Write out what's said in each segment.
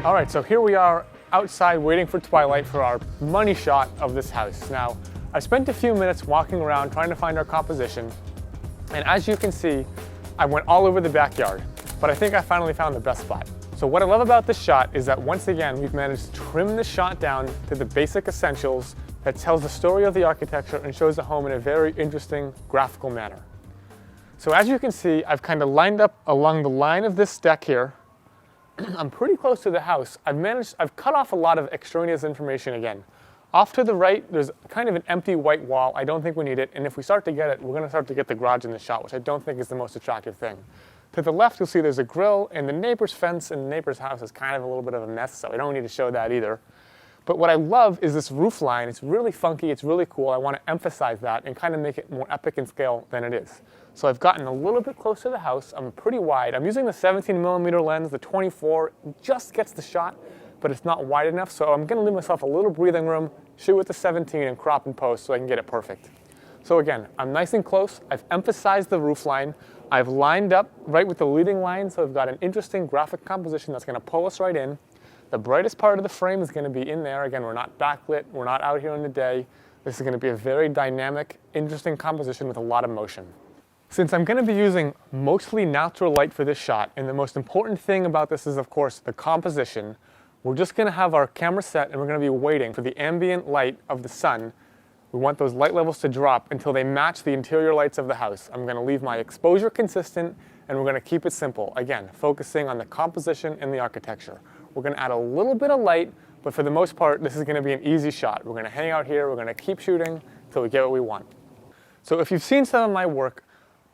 All right, so here we are outside waiting for twilight for our money shot of this house. Now, I spent a few minutes walking around trying to find our composition, and as you can see, I went all over the backyard, but I think I finally found the best spot. So what I love about this shot is that once again, we've managed to trim the shot down to the basic essentials that tells the story of the architecture and shows the home in a very interesting graphical manner. So as you can see, I've kind of lined up along the line of this deck here. I'm pretty close to the house. I've cut off a lot of extraneous information again. Off to the right, there's kind of an empty white wall. I don't think we need it, and if we start to get it, we're gonna start to get the garage in the shot, which I don't think is the most attractive thing. To the left, you'll see there's a grill, and the neighbor's fence in the neighbor's house is kind of a little bit of a mess, so I don't need to show that either. But what I love is this roof line. It's really funky, it's really cool. I want to emphasize that and kind of make it more epic in scale than it is. So I've gotten a little bit close to the house. I'm pretty wide. I'm using the 17mm lens. The 24 just gets the shot, but it's not wide enough. So I'm going to leave myself a little breathing room, shoot with the 17 and crop and post so I can get it perfect. So again, I'm nice and close. I've emphasized the roof line. I've lined up right with the leading line, so I've got an interesting graphic composition that's going to pull us right in. The brightest part of the frame is going to be in there. Again, we're not backlit, we're not out here in the day. This is going to be a very dynamic, interesting composition with a lot of motion. Since I'm going to be using mostly natural light for this shot, and the most important thing about this is, of course, the composition, we're just going to have our camera set and we're going to be waiting for the ambient light of the sun. We want those light levels to drop until they match the interior lights of the house. I'm going to leave my exposure consistent and we're going to keep it simple. Again, focusing on the composition and the architecture. We're going to add a little bit of light, but for the most part, this is going to be an easy shot. We're going to hang out here, we're going to keep shooting until we get what we want. So if you've seen some of my work,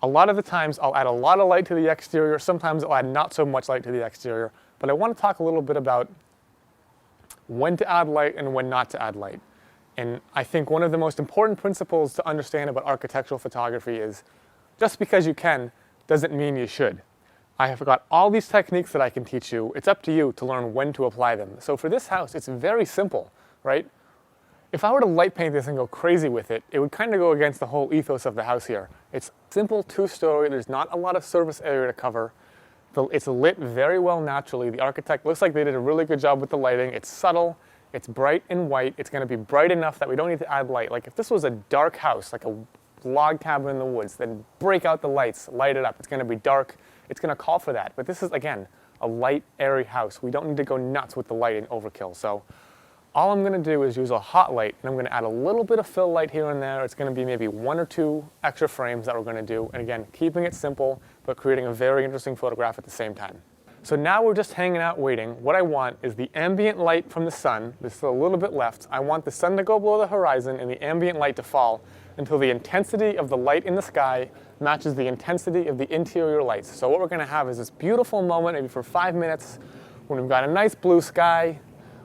a lot of the times I'll add a lot of light to the exterior, sometimes I'll add not so much light to the exterior, but I want to talk a little bit about when to add light and when not to add light. And I think one of the most important principles to understand about architectural photography is just because you can doesn't mean you should. I have got all these techniques that I can teach you. It's up to you to learn when to apply them. So for this house, it's very simple, right? If I were to light paint this and go crazy with it, it would kind of go against the whole ethos of the house here. It's simple, two-story, there's not a lot of surface area to cover. It's lit very well naturally. The architect looks like they did a really good job with the lighting. It's subtle, it's bright and white. It's going to be bright enough that we don't need to add light. Like if this was a dark house, like a log cabin in the woods, then break out the lights, light it up. It's going to be dark. It's going to call for that. But this is, again, a light, airy house. We don't need to go nuts with the light and overkill. So all I'm going to do is use a hot light, and I'm going to add a little bit of fill light here and there. It's going to be maybe 1 or 2 extra frames that we're going to do. And again, keeping it simple, but creating a very interesting photograph at the same time. So now we're just hanging out waiting. What I want is the ambient light from the sun. There's still a little bit left. I want the sun to go below the horizon and the ambient light to fall until the intensity of the light in the sky matches the intensity of the interior lights. So what we're going to have is this beautiful moment, maybe for 5 minutes, when we've got a nice blue sky,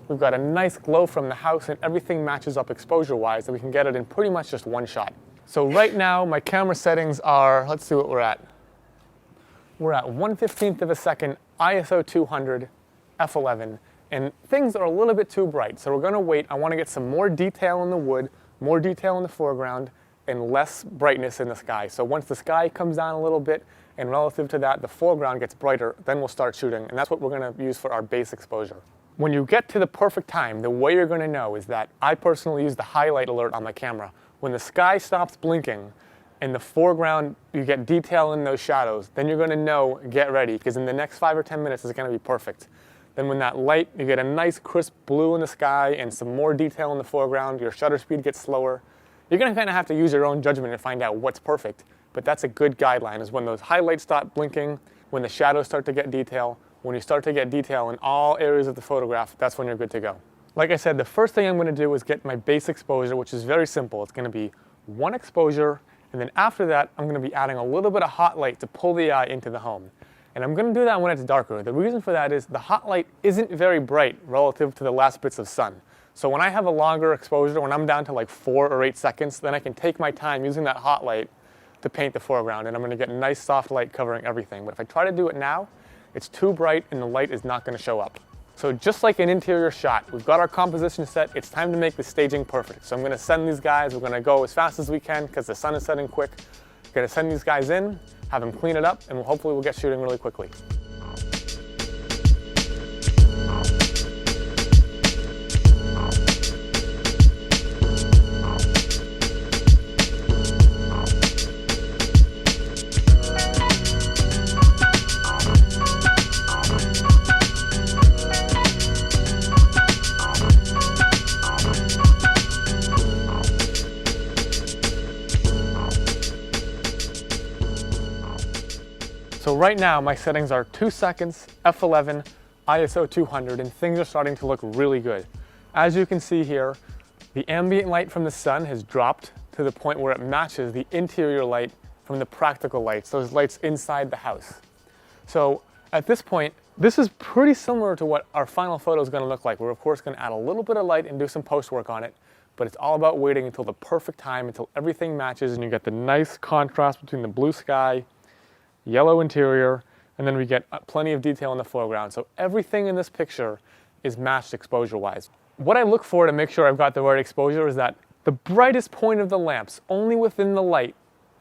we've got a nice glow from the house, and everything matches up exposure-wise, and we can get it in pretty much just one shot. So right now, my camera settings are, let's see what we're at. We're at 1/15 of a second, ISO 200, f11, and things are a little bit too bright, so we're going to wait. I want to get some more detail in the wood, more detail in the foreground, and less brightness in the sky. So once the sky comes down a little bit, and relative to that, the foreground gets brighter, then we'll start shooting, and that's what we're going to use for our base exposure. When you get to the perfect time, the way you're going to know is that I personally use the highlight alert on my camera. When the sky stops blinking, in the foreground, you get detail in those shadows, then you're going to know, get ready, because in the next 5 or 10 minutes, it's going to be perfect. Then when that light, you get a nice crisp blue in the sky and some more detail in the foreground, your shutter speed gets slower. You're going to kind of have to use your own judgment to find out what's perfect, but that's a good guideline, is when those highlights stop blinking, when the shadows start to get detail, when you start to get detail in all areas of the photograph, that's when you're good to go. Like I said, the first thing I'm going to do is get my base exposure, which is very simple. It's going to be 1 exposure, and then after that, I'm going to be adding a little bit of hot light to pull the eye into the home. And I'm going to do that when it's darker. The reason for that is the hot light isn't very bright relative to the last bits of sun. So when I have a longer exposure, when I'm down to like 4 or 8 seconds, then I can take my time using that hot light to paint the foreground, and I'm going to get nice soft light covering everything. But if I try to do it now, it's too bright and the light is not going to show up. So just like an interior shot, we've got our composition set. It's time to make the staging perfect. So I'm going to send these guys. We're going to go as fast as we can because the sun is setting quick. We're going to send these guys in, have them clean it up, and hopefully we'll get shooting really quickly. So right now my settings are 2 seconds, f11, ISO 200, and things are starting to look really good. As you can see here, the ambient light from the sun has dropped to the point where it matches the interior light from the practical lights, those lights inside the house. So at this point, this is pretty similar to what our final photo is going to look like. We're of course going to add a little bit of light and do some post work on it, but it's all about waiting until the perfect time, until everything matches and you get the nice contrast between the blue sky, yellow interior, and then we get plenty of detail in the foreground. So everything in this picture is matched exposure-wise. What I look for to make sure I've got the right exposure is that the brightest point of the lamps, only within the light,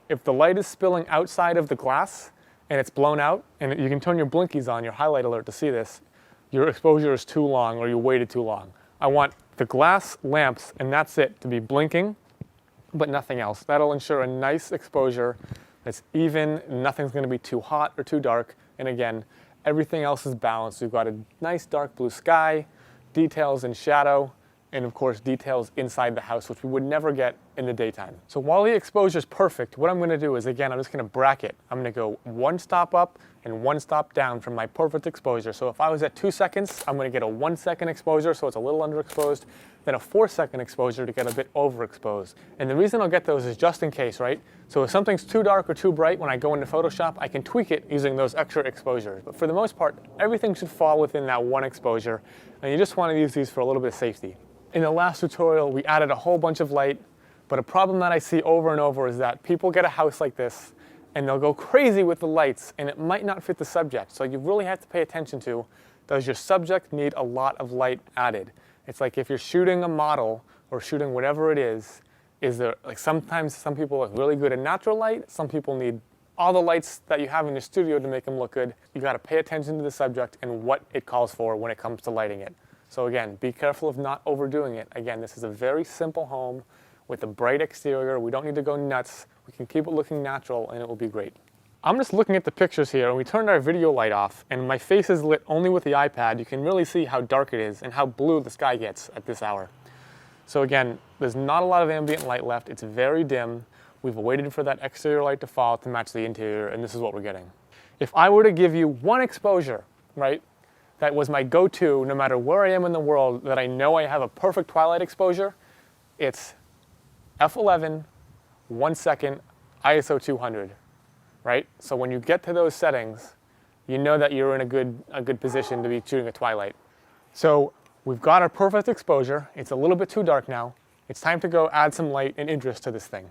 if the light is spilling outside of the glass and it's blown out, and you can turn your blinkies on, your highlight alert to see this, your exposure is too long or you waited too long. I want the glass lamps, and that's it, to be blinking, but nothing else. That'll ensure a nice exposure that's even, nothing's going to be too hot or too dark, and again, everything else is balanced. We've got a nice dark blue sky, details in shadow, and of course details inside the house, which we would never get in the daytime. So while the exposure is perfect, what I'm going to do is, again, I'm just going to bracket. I'm going to go 1 stop up and 1 stop down from my perfect exposure. So if I was at 2 seconds, I'm going to get a 1 second exposure, so it's a little underexposed, then a 4 second exposure to get a bit overexposed. And the reason I'll get those is just in case, right? So if something's too dark or too bright when I go into Photoshop, I can tweak it using those extra exposures. But for the most part, everything should fall within that 1 exposure, and you just want to use these for a little bit of safety. In the last tutorial, we added a whole bunch of light, but a problem that I see over and over is that people get a house like this and they'll go crazy with the lights and it might not fit the subject. So you really have to pay attention to, does your subject need a lot of light added? It's like if you're shooting a model or shooting whatever it is there, like sometimes some people are really good at natural light, some people need all the lights that you have in your studio to make them look good. You gotta pay attention to the subject and what it calls for when it comes to lighting it. So again, be careful of not overdoing it. Again, this is a very simple home with a bright exterior. We don't need to go nuts. We can keep it looking natural and it will be great. I'm just looking at the pictures here, and we turned our video light off and my face is lit only with the iPad. You can really see how dark it is and how blue the sky gets at this hour. So again, there's not a lot of ambient light left. It's very dim. We've waited for that exterior light to fall to match the interior, and this is what we're getting. If I were to give you one exposure, right, that was my go-to no matter where I am in the world, that I know I have a perfect twilight exposure, it's f11, 1 second, ISO 200, right? So when you get to those settings, you know that you're in a good position to be shooting a twilight. So we've got our perfect exposure. It's a little bit too dark now. It's time to go add some light and interest to this thing.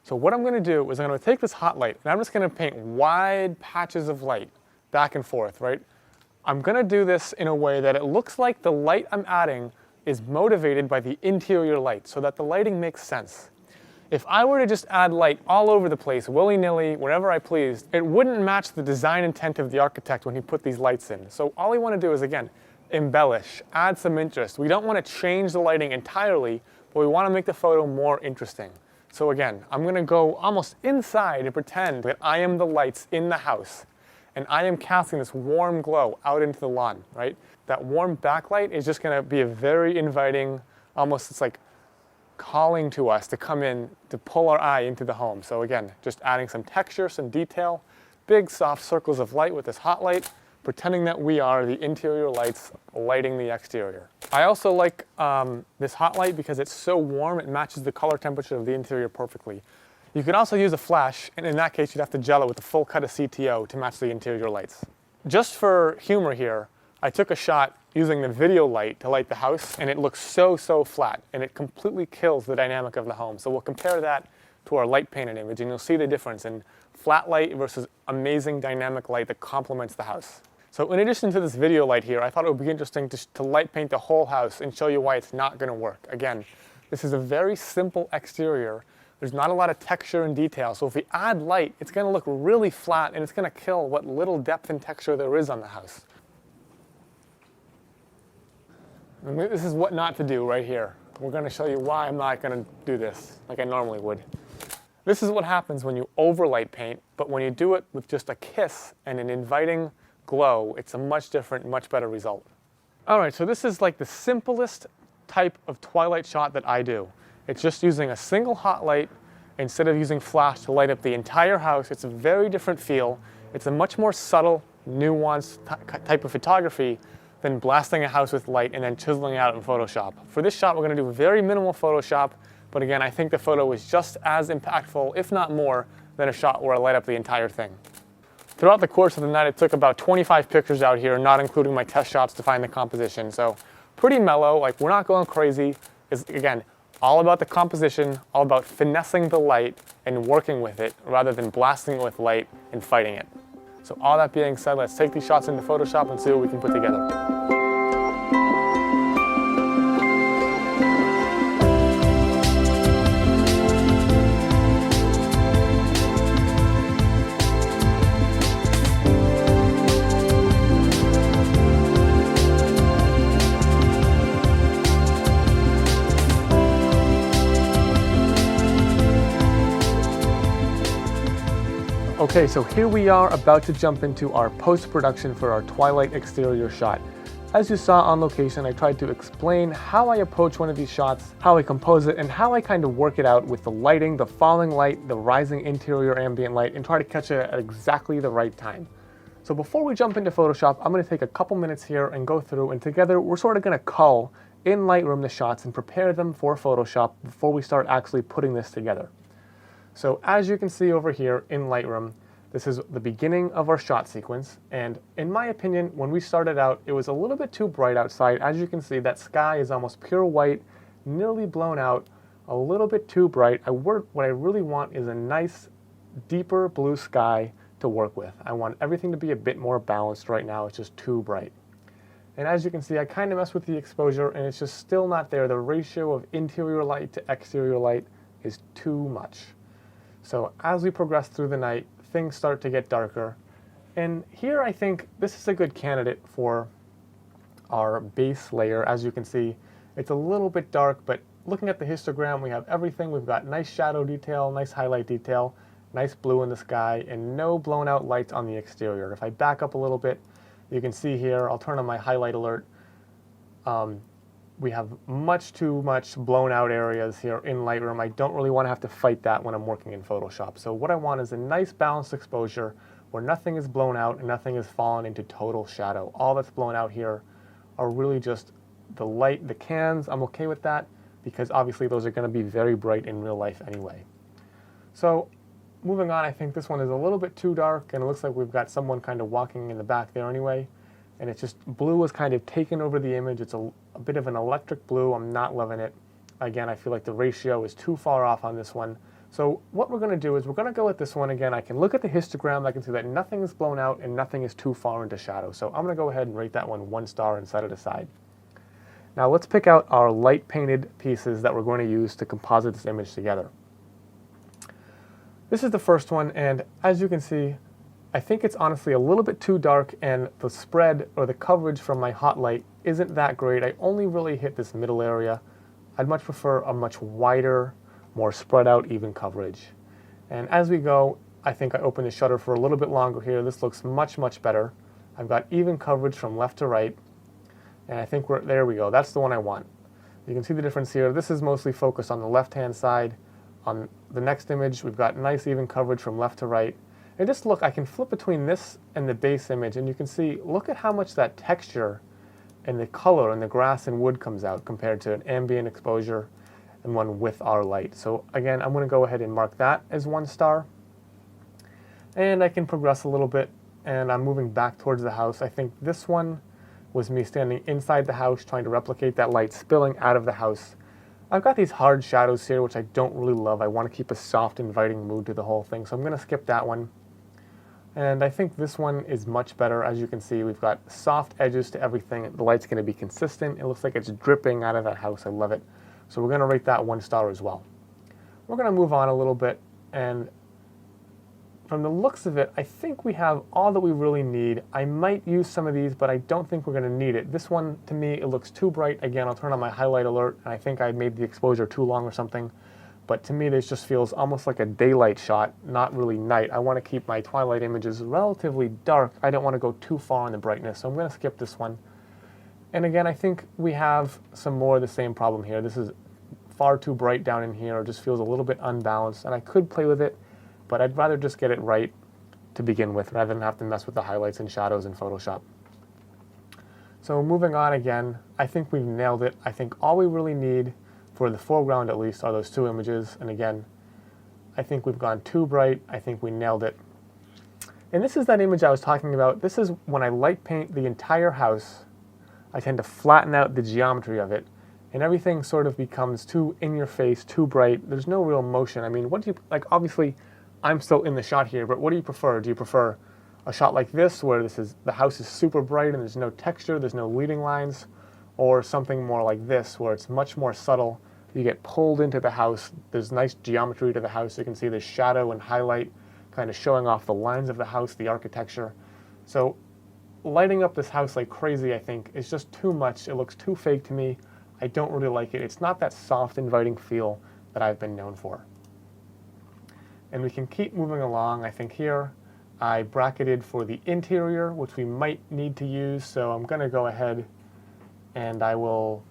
So what I'm going to do is I'm going to take this hot light and I'm just going to paint wide patches of light back and forth, right? I'm going to do this in a way that it looks like the light I'm adding is motivated by the interior light, so that the lighting makes sense. If I were to just add light all over the place, willy-nilly, wherever I pleased, it wouldn't match the design intent of the architect when he put these lights in. So all we want to do is, again, embellish, add some interest. We don't want to change the lighting entirely, but we want to make the photo more interesting. So again, I'm going to go almost inside and pretend that I am the lights in the house. And I am casting this warm glow out into the lawn, right? That warm backlight is just gonna be a very inviting, almost it's like calling to us to come in, to pull our eye into the home. So again, just adding some texture, some detail, big soft circles of light with this hot light, pretending that we are the interior lights lighting the exterior. I also like this hot light because it's so warm, it matches the color temperature of the interior perfectly. You could also use a flash, and in that case you'd have to gel it with a full cut of CTO to match the interior lights. Just for humor here, I took a shot using the video light to light the house, and it looks so flat, and it completely kills the dynamic of the home. So we'll compare that to our light painted image, and you'll see the difference in flat light versus amazing dynamic light that complements the house. So in addition to this video light here, I thought it would be interesting to light paint the whole house and show you why it's not going to work. Again, this is a very simple exterior. There's not a lot of texture and detail, so if we add light, it's going to look really flat and it's going to kill what little depth and texture there is on the house. And this is what not to do right here. We're going to show you why I'm not going to do this like I normally would. This is what happens when you overlight paint, but when you do it with just a kiss and an inviting glow, it's a much different, much better result. All right, so this is like the simplest type of twilight shot that I do. It's just using a single hot light instead of using flash to light up the entire house. It's a very different feel. It's a much more subtle, nuanced type of photography than blasting a house with light and then chiseling it out in Photoshop. For this shot, we're going to do very minimal Photoshop, but again, I think the photo is just as impactful, if not more, than a shot where I light up the entire thing. Throughout the course of the night, I took about 25 pictures out here, not including my test shots to find the composition. So pretty mellow, like we're not going crazy. It's, again, all about the composition, all about finessing the light and working with it rather than blasting it with light and fighting it. So all that being said, let's take these shots into Photoshop and see what we can put together. Okay, so here we are about to jump into our post-production for our twilight exterior shot. As you saw on location, I tried to explain how I approach one of these shots, how I compose it, and how I kind of work it out with the lighting, the falling light, the rising interior ambient light, and try to catch it at exactly the right time. So before we jump into Photoshop, I'm going to take a couple minutes here and go through, and together we're sort of going to cull in Lightroom the shots and prepare them for Photoshop before we start actually putting this together. So as you can see over here in Lightroom, this is the beginning of our shot sequence, and in my opinion, when we started out, it was a little bit too bright outside. As you can see, that sky is almost pure white, nearly blown out, a little bit too bright. What I really want is a nice, deeper blue sky to work with. I want everything to be a bit more balanced right now. It's just too bright. And as you can see, I kind of mess with the exposure, and it's just still not there. The ratio of interior light to exterior light is too much. So as we progress through the night, things start to get darker. And here I think this is a good candidate for our base layer. As you can see, it's a little bit dark, but looking at the histogram, we have everything. We've got nice shadow detail, nice highlight detail, nice blue in the sky, and no blown out lights on the exterior. If I back up a little bit, you can see here, I'll turn on my highlight alert. We have much too much blown out areas here in Lightroom. I don't really want to have to fight that when I'm working in Photoshop. So what I want is a nice balanced exposure where nothing is blown out and nothing is fallen into total shadow. All that's blown out here are really just the light, the cans. I'm okay with that because obviously those are going to be very bright in real life anyway. So moving on, I think this one is a little bit too dark, and it looks like we've got someone kind of walking in the back there anyway. And it's just blue is kind of taken over the image. It's a bit of an electric blue. I'm not loving it. Again, I feel like the ratio is too far off on this one. So what we're going to do is we're going to go with this one again. I can look at the histogram. I can see that nothing is blown out and nothing is too far into shadow. So I'm going to go ahead and rate that one 1 star and set it aside. Now let's pick out our light painted pieces that we're going to use to composite this image together. This is the first one, and as you can see, I think it's honestly a little bit too dark, and the spread or the coverage from my hot light isn't that great. I only really hit this middle area. I'd much prefer a much wider, more spread out, even coverage. And as we go, I think I open the shutter for a little bit longer here. This looks much, much better. I've got even coverage from left to right, and I think there we go. That's the one I want. You can see the difference here. This is mostly focused on the left-hand side. On the next image, we've got nice even coverage from left to right. And just look, I can flip between this and the base image, and you can see, look at how much that texture and the color and the grass and wood comes out compared to an ambient exposure and one with our light. So again, I'm going to go ahead and mark that as 1 star. And I can progress a little bit, and I'm moving back towards the house. I think this one was me standing inside the house trying to replicate that light spilling out of the house. I've got these hard shadows here, which I don't really love. I want to keep a soft, inviting mood to the whole thing, so I'm going to skip that one. And I think this one is much better. As you can see, we've got soft edges to everything. The light's going to be consistent. It looks like it's dripping out of that house. I love it. So we're going to rate that 1 star as well. We're going to move on a little bit, and from the looks of it, I think we have all that we really need. I might use some of these, but I don't think we're going to need it. This one, to me, it looks too bright. Again, I'll turn on my highlight alert, and I think I made the exposure too long or something. But to me, this just feels almost like a daylight shot, not really night. I want to keep my twilight images relatively dark. I don't want to go too far in the brightness, so I'm going to skip this one. And again, I think we have some more of the same problem here. This is far too bright down in here. It just feels a little bit unbalanced, and I could play with it, but I'd rather just get it right to begin with, rather than have to mess with the highlights and shadows in Photoshop. So moving on again, I think we've nailed it. I think all we really need, for the foreground at least, are those two images. And again, I think we've gone too bright. I think we nailed it. And this is that image I was talking about. This is when I light paint the entire house, I tend to flatten out the geometry of it, and everything sort of becomes too in your face, too bright. There's no real motion. I mean, what do you, like, obviously I'm still in the shot here, but what do you prefer? Do you prefer a shot like this, where the house is super bright and there's no texture, there's no leading lines, or something more like this, where it's much more subtle? You get pulled into the house, there's nice geometry to the house. You can see the shadow and highlight kind of showing off the lines of the house, the architecture. So lighting up this house like crazy, I think, is just too much. It looks too fake to me. I don't really like it. It's not that soft, inviting feel that I've been known for. And we can keep moving along. I think here I bracketed for the interior, which we might need to use. So I'm going to go ahead and I'll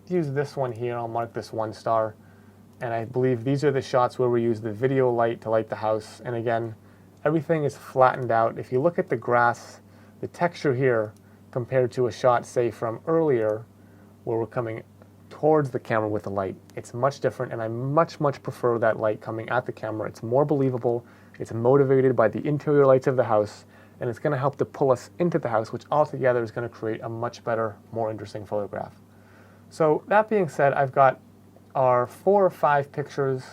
use this one here. I'll mark this 1 star. And I believe these are the shots where we use the video light to light the house. And again, everything is flattened out. If you look at the grass, the texture here compared to a shot, say, from earlier, where we're coming towards the camera with the light, it's much different, and I much prefer that light coming at the camera. It's more believable, it's motivated by the interior lights of the house, and it's going to help to pull us into the house, which altogether is going to create a much better, more interesting photograph. So that being said, I've got our 4 or 5 pictures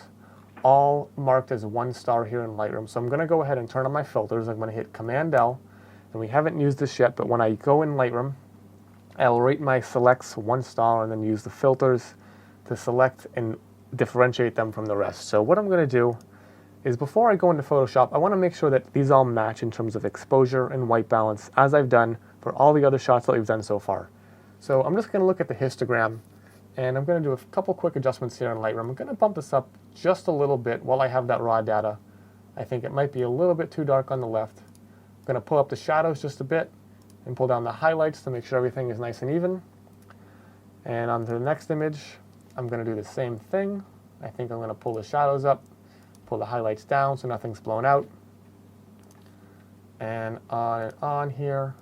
all marked as 1 star here in Lightroom. So I'm going to go ahead and turn on my filters. I'm going to hit Command L, and we haven't used this yet, but when I go in Lightroom, I'll rate my selects 1 star and then use the filters to select and differentiate them from the rest. So what I'm going to do is, before I go into Photoshop, I want to make sure that these all match in terms of exposure and white balance, as I've done for all the other shots that we've done so far. So I'm just going to look at the histogram, and I'm going to do a couple quick adjustments here in Lightroom. I'm going to bump this up just a little bit while I have that raw data. I think it might be a little bit too dark on the left. I'm going to pull up the shadows just a bit and pull down the highlights to make sure everything is nice and even. And on to the next image, I'm going to do the same thing. I think I'm going to pull the shadows up, pull the highlights down so nothing's blown out. And on here.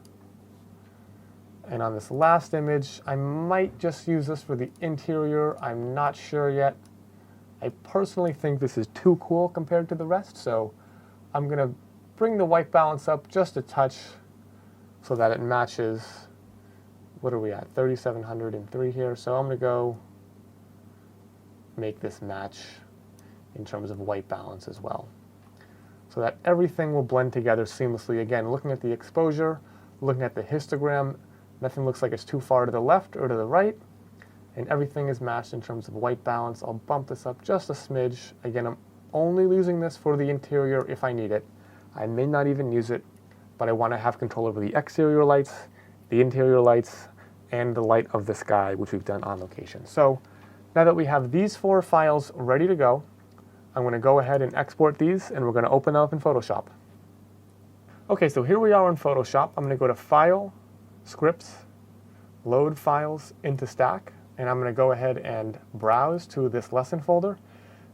And on this last image, I might just use this for the interior. I'm not sure yet. I personally think this is too cool compared to the rest, so I'm going to bring the white balance up just a touch so that it matches. What are we at? 3703 here. So I'm going to go make this match in terms of white balance as well, so that everything will blend together seamlessly. Again, looking at the exposure, looking at the histogram, nothing looks like it's too far to the left or to the right, and everything is matched in terms of white balance. I'll bump this up just a smidge. Again, I'm only using this for the interior if I need it. I may not even use it, but I want to have control over the exterior lights, the interior lights, and the light of the sky, which we've done on location. So now that we have these 4 files ready to go, I'm going to go ahead and export these, and we're going to open them up in Photoshop. Okay, so here we are in Photoshop. I'm going to go to File, Scripts, Load Files into Stack, and I'm going to go ahead and browse to this lesson folder.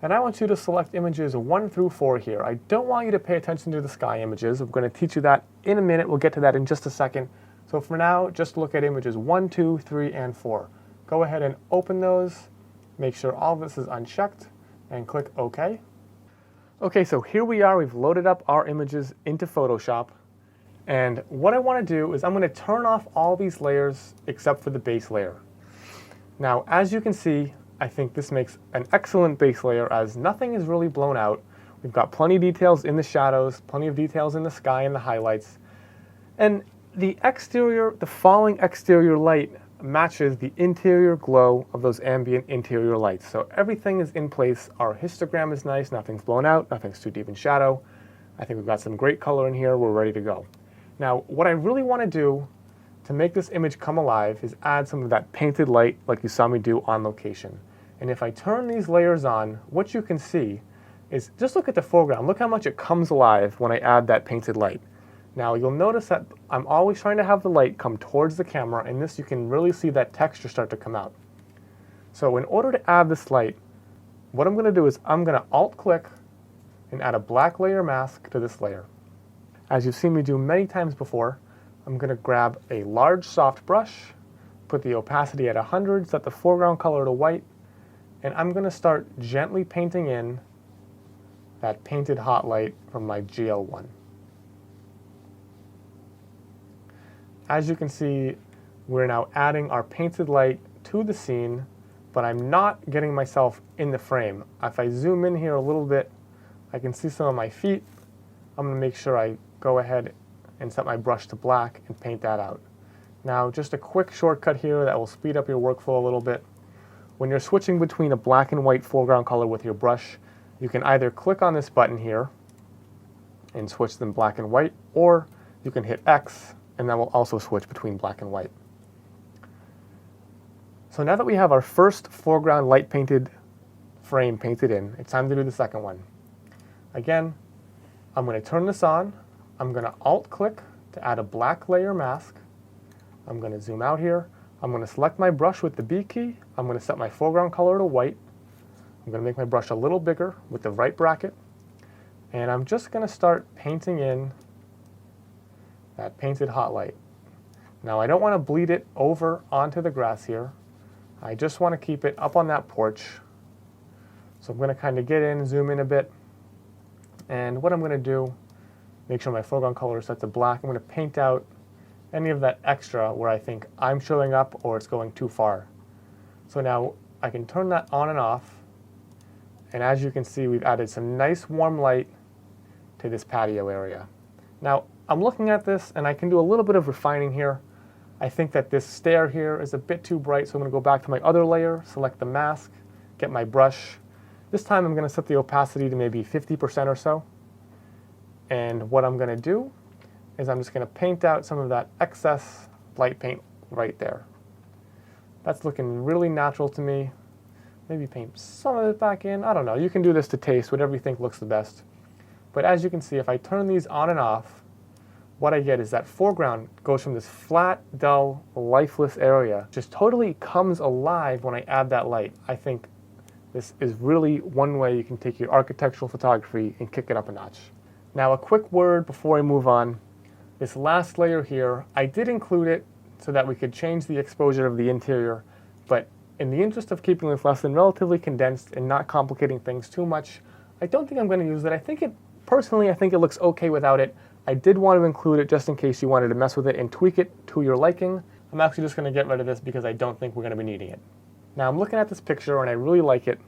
And I want you to select images 1 through 4 here. I don't want you to pay attention to the sky images. I'm going to teach you that in a minute. We'll get to that in just a second. So for now, just look at images 1, 2, 3, and 4. Go ahead and open those. Make sure all of this is unchecked and click OK. Okay, so here we are. We've loaded up our images into Photoshop. And what I want to do is I'm going to turn off all these layers except for the base layer. Now, as you can see, I think this makes an excellent base layer, as nothing is really blown out. We've got plenty of details in the shadows, plenty of details in the sky and the highlights. And the exterior, the falling exterior light matches the interior glow of those ambient interior lights. So everything is in place. Our histogram is nice, nothing's blown out, nothing's too deep in shadow. I think we've got some great color in here, we're ready to go. Now, what I really want to do to make this image come alive is add some of that painted light like you saw me do on location. And if I turn these layers on, what you can see is, just look at the foreground. Look how much it comes alive when I add that painted light. Now you'll notice that I'm always trying to have the light come towards the camera, and this you can really see that texture start to come out. So in order to add this light, what I'm going to do is I'm going to Alt-click and add a black layer mask to this layer. As you've seen me do many times before, I'm going to grab a large soft brush, put the opacity at 100, set the foreground color to white, and I'm going to start gently painting in that painted hot light from my GL1. As you can see, we're now adding our painted light to the scene, but I'm not getting myself in the frame. If I zoom in here a little bit, I can see some of my feet. I'm going to make sure I go ahead and set my brush to black and paint that out. Now, just a quick shortcut here that will speed up your workflow a little bit. When you're switching between a black and white foreground color with your brush, you can either click on this button here and switch them black and white, or you can hit X and that will also switch between black and white. So now that we have our first foreground light painted frame painted in, it's time to do the second one. Again, I'm going to turn this on. I'm going to Alt-click to add a black layer mask. I'm going to zoom out here. I'm going to select my brush with the B key. I'm going to set my foreground color to white. I'm going to make my brush a little bigger with the right bracket. And I'm just going to start painting in that painted hot light. Now I don't want to bleed it over onto the grass here. I just want to keep it up on that porch. So I'm going to kind of get in, zoom in a bit. And what I'm going to do, make sure my foreground color is set to black. I'm going to paint out any of that extra where I think I'm showing up or it's going too far. So now I can turn that on and off. And as you can see, we've added some nice warm light to this patio area. Now, I'm looking at this and I can do a little bit of refining here. I think that this stair here is a bit too bright, so I'm going to go back to my other layer, select the mask, get my brush. This time I'm going to set the opacity to maybe 50% or so. And what I'm going to do is I'm just going to paint out some of that excess light paint right there. That's looking really natural to me. Maybe paint some of it back in. I don't know. You can do this to taste, whatever you think looks the best. But as you can see, if I turn these on and off, what I get is that foreground goes from this flat, dull, lifeless area, just totally comes alive when I add that light. I think this is really one way you can take your architectural photography and kick it up a notch. Now a quick word before I move on. This last layer here, I did include it so that we could change the exposure of the interior, but in the interest of keeping this lesson relatively condensed and not complicating things too much, I don't think I'm going to use it. Personally, I think it looks okay without it. I did want to include it just in case you wanted to mess with it and tweak it to your liking. I'm actually just going to get rid of this because I don't think we're going to be needing it. Now I'm looking at this picture and I really like it,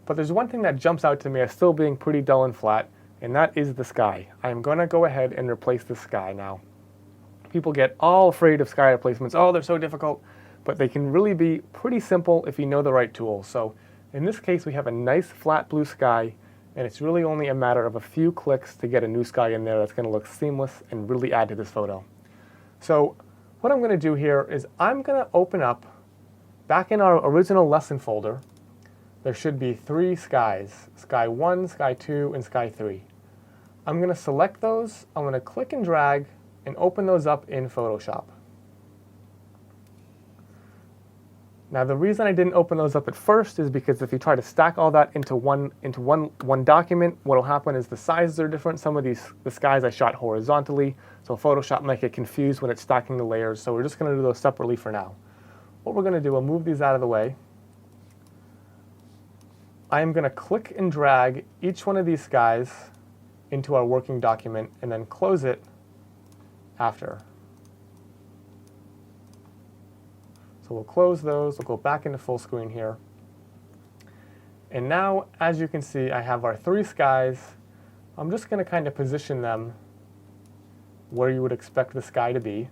but there's one thing that jumps out to me as still being pretty dull and flat, and that is the sky. I'm going to go ahead and replace the sky now. People get all afraid of sky replacements. Oh, they're so difficult, but they can really be pretty simple if you know the right tools. So in this case, we have a nice flat blue sky, and it's really only a matter of a few clicks to get a new sky in there that's going to look seamless and really add to this photo. So what I'm going to do here is I'm going to open up, back in our original lesson folder, there should be 3 skies, Sky 1, Sky 2, and Sky 3. I'm going to select those, I'm going to click and drag, and open those up in Photoshop. Now the reason I didn't open those up at first is because if you try to stack all that into one document, what will happen is the sizes are different. Some of the skies I shot horizontally, so Photoshop might get confused when it's stacking the layers, so we're just going to do those separately for now. What we're going to do, we'll move these out of the way. I am going to click and drag each one of these skies into our working document and then close it after. So we'll close those, we'll go back into full screen here. And now, as you can see, I have our 3 skies. I'm just going to kind of position them where you would expect the sky to be.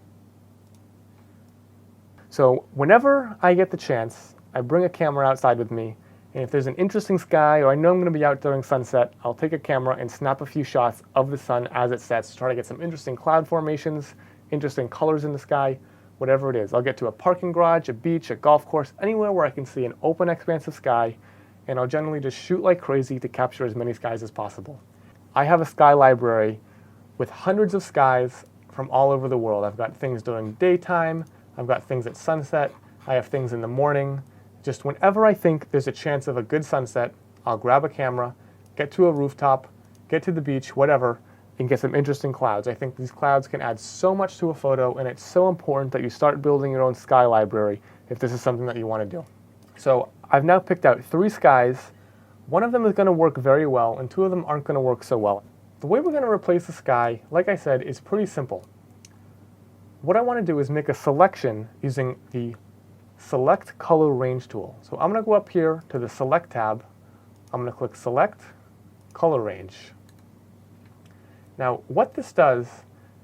So whenever I get the chance, I bring a camera outside with me, and if there's an interesting sky or I know I'm going to be out during sunset, I'll take a camera and snap a few shots of the sun as it sets to try to get some interesting cloud formations, interesting colors in the sky, whatever it is. I'll get to a parking garage, a beach, a golf course, anywhere where I can see an open expanse of sky, and I'll generally just shoot like crazy to capture as many skies as possible. I have a sky library with hundreds of skies from all over the world. I've got things during daytime, I've got things at sunset, I have things in the morning. Just whenever I think there's a chance of a good sunset, I'll grab a camera, get to a rooftop, get to the beach, whatever, and get some interesting clouds. I think these clouds can add so much to a photo, and it's so important that you start building your own sky library if this is something that you want to do. So I've now picked out 3 skies. One of them is going to work very well, and 2 of them aren't going to work so well. The way we're going to replace the sky, like I said, is pretty simple. What I want to do is make a selection using the Select Color Range tool. So I'm going to go up here to the Select tab. I'm going to click Select Color Range. Now, what this does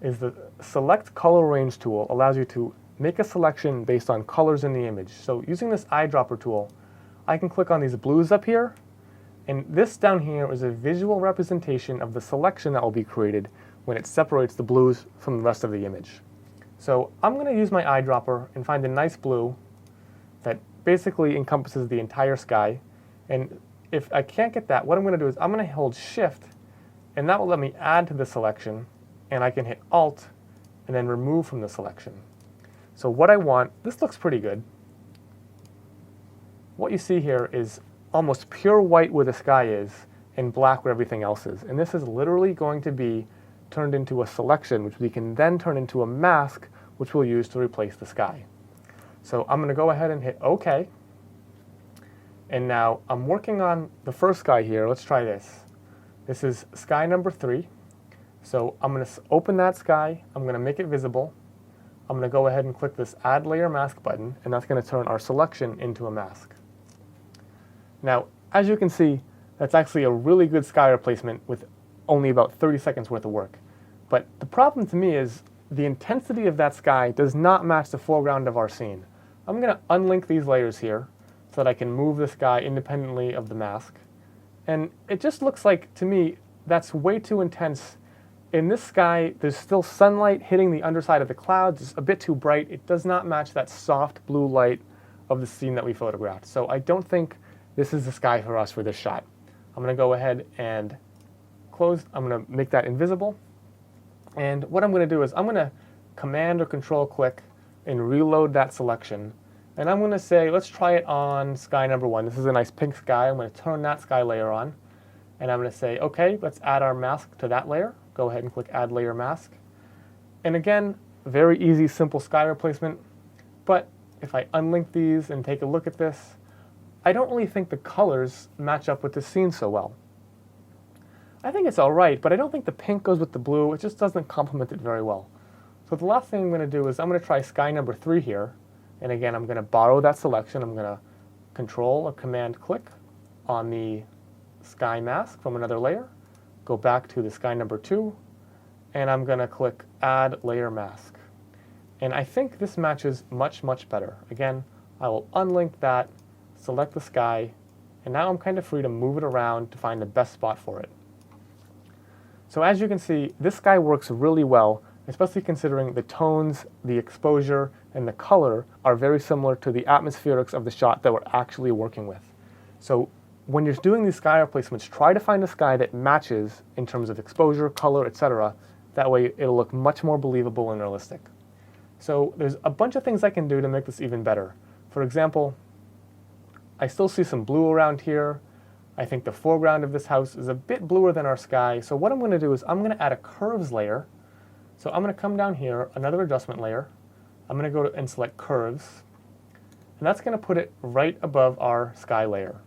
is the Select Color Range tool allows you to make a selection based on colors in the image. So using this eyedropper tool, I can click on these blues up here, and this down here is a visual representation of the selection that will be created when it separates the blues from the rest of the image. So I'm going to use my eyedropper and find a nice blue that basically encompasses the entire sky. And if I can't get that, what I'm going to do is I'm going to hold Shift, and that will let me add to the selection, and I can hit Alt and then remove from the selection. So what I want, this looks pretty good. What you see here is almost pure white where the sky is and black where everything else is. And this is literally going to be turned into a selection, which we can then turn into a mask, which we'll use to replace the sky. So I'm going to go ahead and hit OK. And now I'm working on the first sky here. Let's try this. This is sky number 3. So I'm going to open that sky. I'm going to make it visible. I'm going to go ahead and click this Add Layer Mask button, and that's going to turn our selection into a mask. Now, as you can see, that's actually a really good sky replacement with only about 30 seconds worth of work. But the problem to me is the intensity of that sky does not match the foreground of our scene. I'm going to unlink these layers here so that I can move the sky independently of the mask. And it just looks like, to me, that's way too intense. In this sky, there's still sunlight hitting the underside of the clouds. It's a bit too bright. It does not match that soft blue light of the scene that we photographed. So I don't think this is the sky for us for this shot. I'm going to go ahead and close. I'm going to make that invisible. And what I'm going to do is I'm going to Command or Control click and reload that selection. And I'm going to say, let's try it on sky number 1. This is a nice pink sky. I'm going to turn that sky layer on. And I'm going to say, OK, let's add our mask to that layer. Go ahead and click Add Layer Mask. And again, very easy, simple sky replacement. But if I unlink these and take a look at this, I don't really think the colors match up with the scene so well. I think it's all right, but I don't think the pink goes with the blue. It just doesn't complement it very well. So the last thing I'm going to do is I'm going to try sky number 3 here. And again, I'm going to borrow that selection. I'm going to Control or Command click on the sky mask from another layer. Go back to the sky number 2, and I'm going to click Add Layer Mask. And I think this matches much, much better. Again, I will unlink that, select the sky, and now I'm kind of free to move it around to find the best spot for it. So as you can see, this sky works really well, especially considering the tones, the exposure, and the color are very similar to the atmospherics of the shot that we're actually working with. So when you're doing these sky replacements, try to find a sky that matches in terms of exposure, color, etc. That way it'll look much more believable and realistic. So there's a bunch of things I can do to make this even better. For example, I still see some blue around here. I think the foreground of this house is a bit bluer than our sky. So what I'm going to do is I'm going to add a curves layer. So I'm going to come down here, another adjustment layer. I'm going to go and select curves. And that's going to put it right above our sky layer.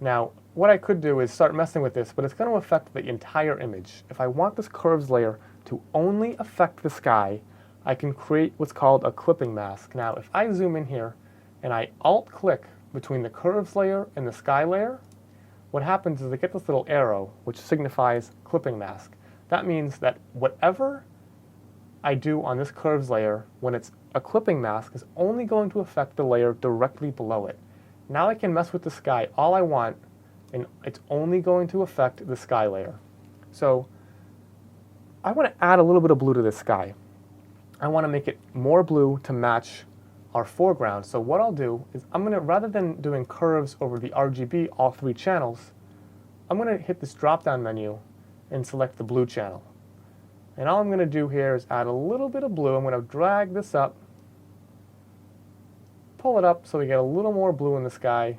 Now, what I could do is start messing with this, but it's going to affect the entire image. If I want this curves layer to only affect the sky, I can create what's called a clipping mask. Now, if I zoom in here and I alt-click between the curves layer and the sky layer, what happens is I get this little arrow, which signifies clipping mask. That means that whatever I do on this curves layer, when it's a clipping mask, is only going to affect the layer directly below it. Now I can mess with the sky all I want, and it's only going to affect the sky layer. So I want to add a little bit of blue to this sky. I want to make it more blue to match our foreground. So what I'll do is I'm going to, rather than doing curves over the RGB, all 3 channels, I'm going to hit this drop-down menu and select the blue channel. And all I'm going to do here is add a little bit of blue. I'm going to drag this up, pull it up so we get a little more blue in the sky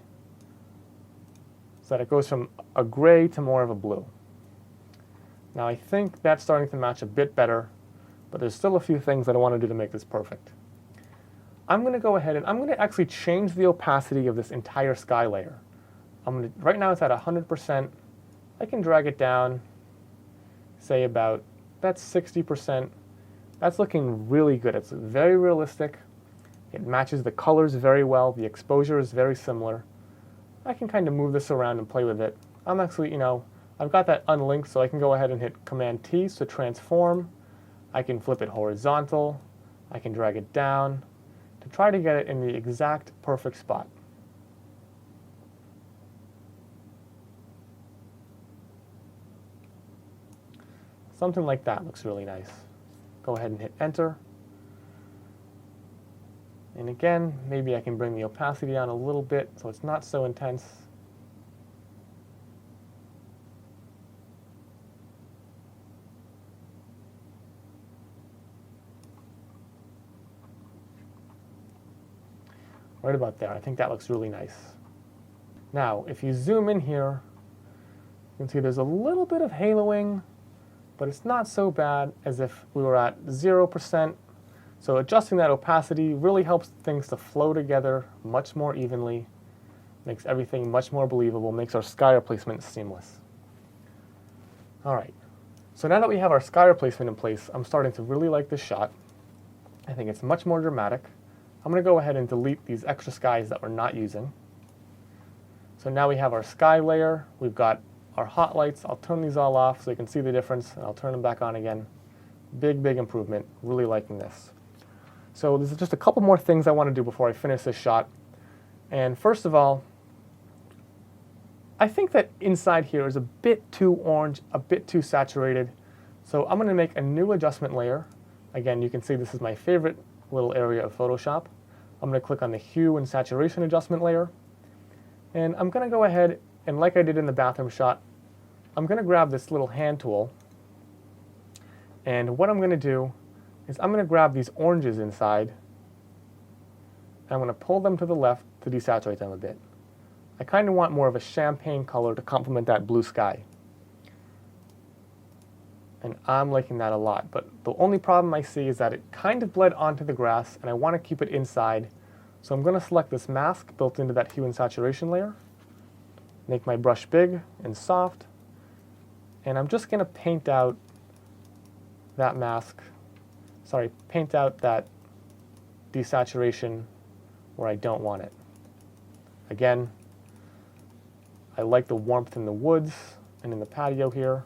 so that it goes from a gray to more of a blue. Now I think that's starting to match a bit better, but there's still a few things that I want to do to make this perfect. I'm going to go ahead and I'm going to actually change the opacity of this entire sky layer. Right now it's at 100%. I can drag it down, say about, that's 60%. That's looking really good. It's very realistic. It matches the colors very well. The exposure is very similar. I can kind of move this around and play with it. I'm actually, I've got that unlinked, so I can go ahead and hit Command T to transform. I can flip it horizontal. I can drag it down to try to get it in the exact perfect spot. Something like that looks really nice. Go ahead and hit Enter. And again, maybe I can bring the opacity down a little bit so it's not so intense. Right about there. I think that looks really nice. Now, if you zoom in here, you can see there's a little bit of haloing, but it's not so bad as if we were at 0%. So adjusting that opacity really helps things to flow together much more evenly, makes everything much more believable, makes our sky replacement seamless. All right, so now that we have our sky replacement in place, I'm starting to really like this shot. I think it's much more dramatic. I'm going to go ahead and delete these extra skies that we're not using. So now we have our sky layer, we've got our hot lights. I'll turn these all off so you can see the difference, and I'll turn them back on again. Big, big improvement. Really liking this. So there's just a couple more things I want to do before I finish this shot. And first of all, I think that inside here is a bit too orange, a bit too saturated. So I'm going to make a new adjustment layer. Again, you can see this is my favorite little area of Photoshop. I'm going to click on the hue and saturation adjustment layer. And I'm going to go ahead and, like I did in the bathroom shot, I'm going to grab this little hand tool. And what I'm going to do is I'm going to grab these oranges inside, and I'm going to pull them to the left to desaturate them a bit. I kind of want more of a champagne color to complement that blue sky. And I'm liking that a lot, but the only problem I see is that it kind of bled onto the grass, and I want to keep it inside. So I'm going to select this mask built into that hue and saturation layer, make my brush big and soft, and I'm just going to paint out that mask. Sorry, paint out that desaturation where I don't want it. Again, I like the warmth in the woods and in the patio here,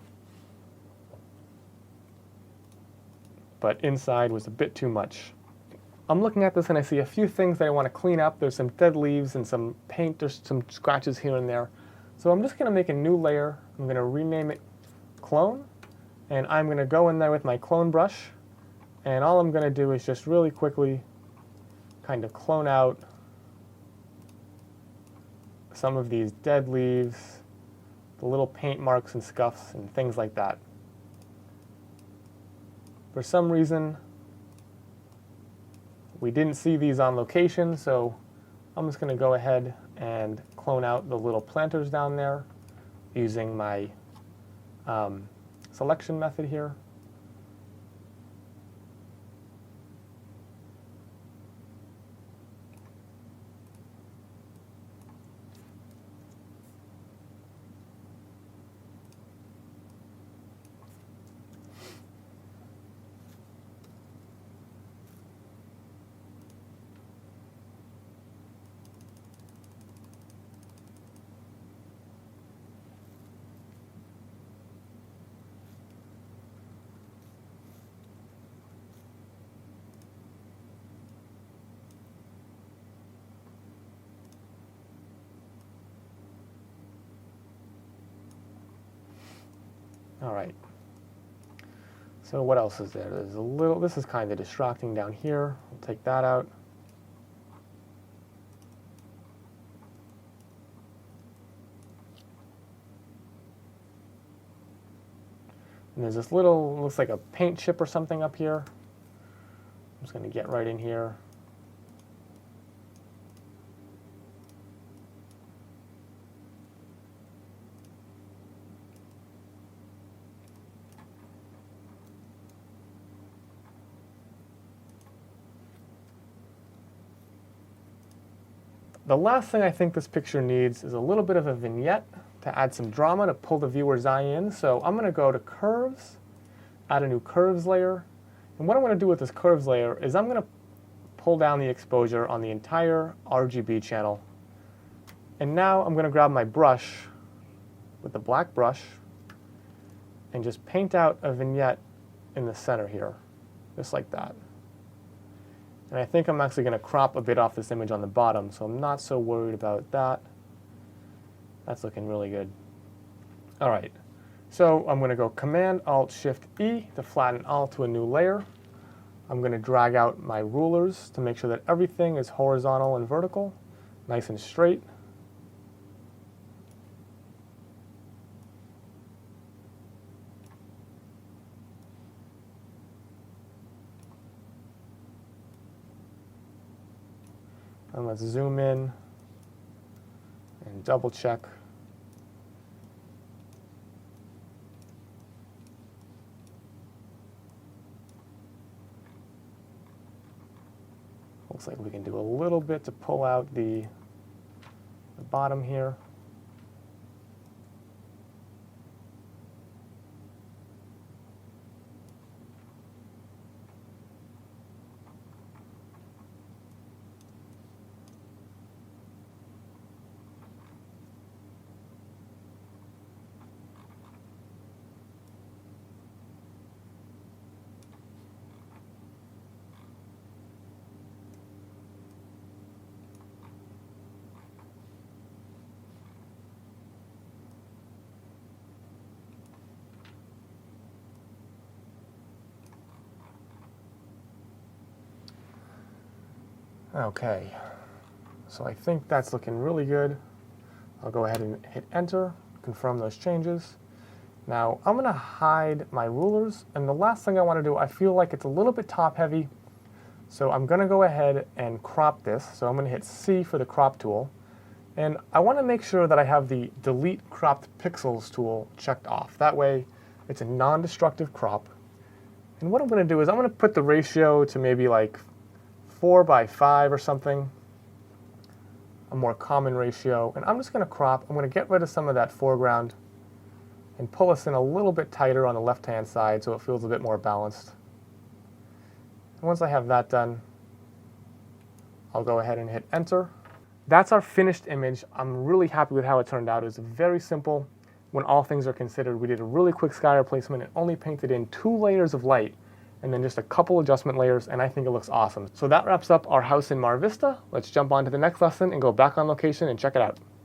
but inside was a bit too much. I'm looking at this and I see a few things that I want to clean up. There's some dead leaves and some paint, there's some scratches here and there. So I'm just going to make a new layer. I'm going to rename it Clone, and I'm going to go in there with my clone brush, and all I'm going to do is just really quickly kind of clone out some of these dead leaves, the little paint marks and scuffs and things like that. For some reason, we didn't see these on location, so I'm just going to go ahead and clone out the little planters down there using my selection method here. All right. So what else is there? There's a little, this is kind of distracting down here. We'll take that out. And there's this little, looks like a paint chip or something up here. I'm just going to get right in here. the last thing I think this picture needs is a little bit of a vignette to add some drama to pull the viewer's eye in. So I'm going to go to Curves, add a new Curves layer. And what I'm going to do with this Curves layer is I'm going to pull down the exposure on the entire RGB channel. And now I'm going to grab my brush with the black brush and just paint out a vignette in the center here, just like that. And I think I'm actually going to crop a bit off this image on the bottom, so I'm not so worried about that. That's looking really good. All right, so I'm going to go Command-Alt-Shift-E to flatten all to a new layer. I'm going to drag out my rulers to make sure that everything is horizontal and vertical, nice and straight. And let's zoom in and double check. Looks like we can do a little bit to pull out the bottom here. Okay, so I think that's looking really good. I'll go ahead and hit enter, confirm those changes. Now I'm gonna hide my rulers, and the last thing I wanna do, I feel like it's a little bit top heavy, so I'm gonna go ahead and crop this. So I'm gonna hit C for the crop tool, and I wanna make sure that I have the delete cropped pixels tool checked off. That way it's a non-destructive crop. And what I'm gonna do is I'm gonna put the ratio to maybe like 4:5 or something, a more common ratio, and I'm just going to crop. I'm going to get rid of some of that foreground and pull us in a little bit tighter on the left-hand side so it feels a bit more balanced. And once I have that done, I'll go ahead and hit enter. That's our finished image. I'm really happy with how it turned out. It was very simple when all things are considered. We did a really quick sky replacement and only painted in 2 layers of light, and then just a couple adjustment layers, and I think it looks awesome. So that wraps up our house in Mar Vista. Let's jump on to the next lesson and go back on location and check it out.